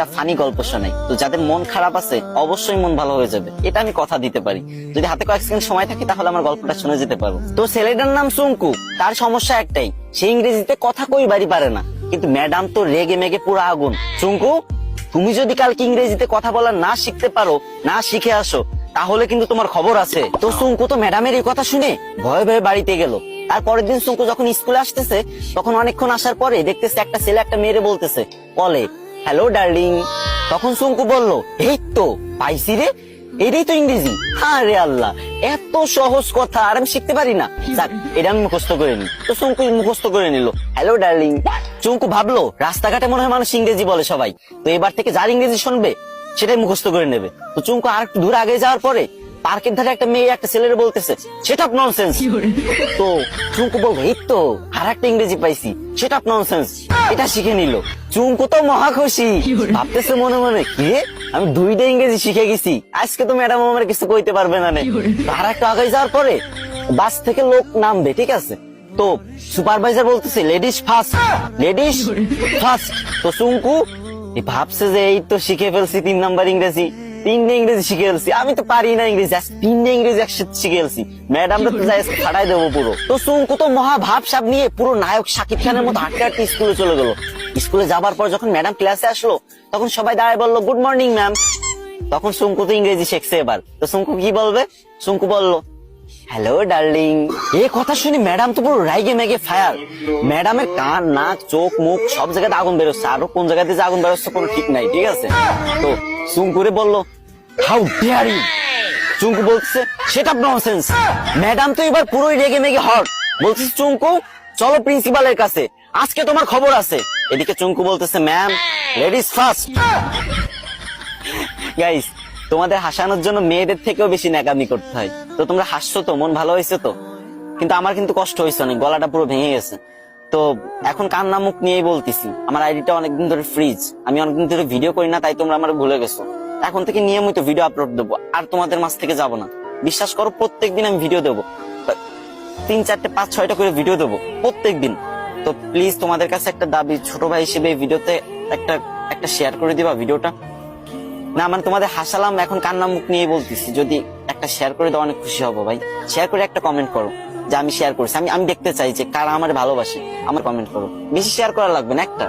একটা ফানি গল্প শোনাই, তো যাদের মন খারাপ আছে অবশ্যই মন ভালো হয়ে যাবে, এটা আমি কথা দিতে পারি। যদি হাতে কয়েক সেকেন্ড সময় থাকে তাহলে আমার গল্পটা শুনে যেতে পারবো। তো ছেলেটার নাম সুঙ্কু, তার সমস্যা একটাই, সে ইংরেজিতে কথা কইবারই পারে না, কিন্তু ম্যাডাম তো রেগে মেগে পুরো আগুন। সুঙ্কু, তুমি যদি কালকে ইংরেজিতে কথা বলা না শিখতে পারো, না শিখে আসো, তাহলে কিন্তু তোমার খবর আছে। তো সুঙ্কু তো ম্যাডামের এই কথা শুনে ভয়ে ভয়ে বাড়িতে গেল। তার পরের দিন সুঙ্কু যখন স্কুলে আসতেছে, তখন অনেকক্ষণ আসার পরে দেখতেছে একটা ছেলে একটা মেয়েরে বলতেছে বলে, হ্যালো ডার্লিং। তখন সুঙ্কু বলল, এই তো পাইছি রে, এটাই তো ইংরেজি। আরে আল্লাহ, এত সহজ কথা আর আমি শিখতে পারি না, যাক এটা আমি মুখস্থ করে নি। তো সুঙ্কু মুখস্থ করে নিল, হ্যালো ডার্লিং। চুঙ্কু ভাবলো রাস্তাঘাটে মনে হয় মানুষ ইংরেজি বলে সবাই, তো এবার থেকে যার ইংরেজি শুনবে সেটাই মুখস্থ করে নেবে। তো চুঙ্কু আর একটু দূর আগে যাওয়ার পরে পার্কের ধারে একটা মেয়ে একটা ছেলের বলতেছে, সেটা ননসেন্স। তো চুঙ্কু বলবো, এই তো আর একটা ইংরেজি পাইছি, সেটা ননসেন্স, এটা শিখে নিল। চুঙ্কু তো মহা খুশি, ভাবতেছে মনে মনে, কি রে, আমি 2টা ইংরেজি শিখে গেছি, আজকে তো ম্যাডাম আমার কিছু কইতে পারবে না। আর একটু আগে যাওয়ার পরে বাস থেকে লোক নামবে, ঠিক আছে, তো সুপারভাইজার বলতেছে লেডিস ফার্স্ট, লেডিস ফার্স্ট। তো চুঙ্কু ভাবছে যে এই তো শিখে ফেলছি 3 নাম্বার ইংরেজি, 3টে ইংরেজি শিখে ফেলছি, আমি তো পারি না ইংরেজি, 3টে ইংরেজি একসাথে শিখে ফেলছি, ম্যাডামরা তো যাই ফাটাই দেবো পুরো। তো চুঙ্কু তো মহা ভাবসাব নিয়ে পুরো নায়ক শাকিব খানের মতো হাঁটতে হাঁটতে স্কুলে চলে গেল। স্কুলে যাবার পর যখন ম্যাডাম ক্লাসে আসলো, তখন সবাই দাঁড়ায় বললো, গুড মর্নিং ম্যাম। তখন চুঙ্কু তো ইংরেজি শিখছে এবার, তো চুঙ্কু কি বলবে, চুঙ্কু বললো, হ্যালো ডার্লিং। এই কথা শুনে ম্যাডাম তো পুরো রাইগে মেগে ফায়ার, ম্যাডামের কান নাক চোখ মুখ সব জায়গাতে আগুন বেরোচ্ছে, আরো কোন জায়গাতে যে আগুন বেরোচ্ছে কোনো ঠিক নাই, ঠিক আছে। তো চুঙ্কুরে বললো, হাউ ডেয়ার ইউ। চুঙ্কু বলছে, সেটা ননসেন্স। ম্যাডাম তো এবার পুরোই রেগে মেগে হট, বলছে, চুঙ্কু চলো প্রিন্সিপালের কাছে, আজকে তোমার খবর আছে। এদিকে চুঙ্কু বলতেছে, ম্যাম লেডিস ফার্স্ট। গাইস, তোমাদের হাসানোর জন্য মেয়েদের থেকেও বেশি ন্যাকামি করতে হয়। তো তোমরা হাসছো তো, মন ভালো হয়েছে তো, কিন্তু আমার কিন্তু কষ্ট হয়েছে অনেক, গলাটা পুরো ভেঙে গেছে। তো এখন কান্না মুখ নিয়েই বলতেছি, আমার আইডিটা অনেকদিন ধরে ফ্রিজ, আমি অনেকদিন ধরে ভিডিও করি না, তাই তোমরা আমার ভুলে গেছো। এখন থেকে নিয়মিত ভিডিও আপলোড দেবো, আর তোমাদের মাঝ থেকে যাবো না, বিশ্বাস করো, প্রত্যেকদিন আমি ভিডিও দেবো, 3, 4, 5, 6টা করে ভিডিও দেবো প্রত্যেকদিন। তো প্লিজ তোমাদের কাছে একটা দাবি, ছোট ভাই হিসেবে এই ভিডিওতে একটা শেয়ার করে দিবা ভিডিওটা। না মানে তোমাদের হাসালাম, এখন কান্না মুখ নিয়ে বলতেছি, যদি একটা শেয়ার করে দাও অনেক খুশি হবো ভাই। শেয়ার করে একটা কমেন্ট করো যে আমি শেয়ার করছি, আমি দেখতে চাই যে কারা আমার ভালোবাসে, আমার কমেন্ট করো, বেশি শেয়ার করা লাগবে না, একটা।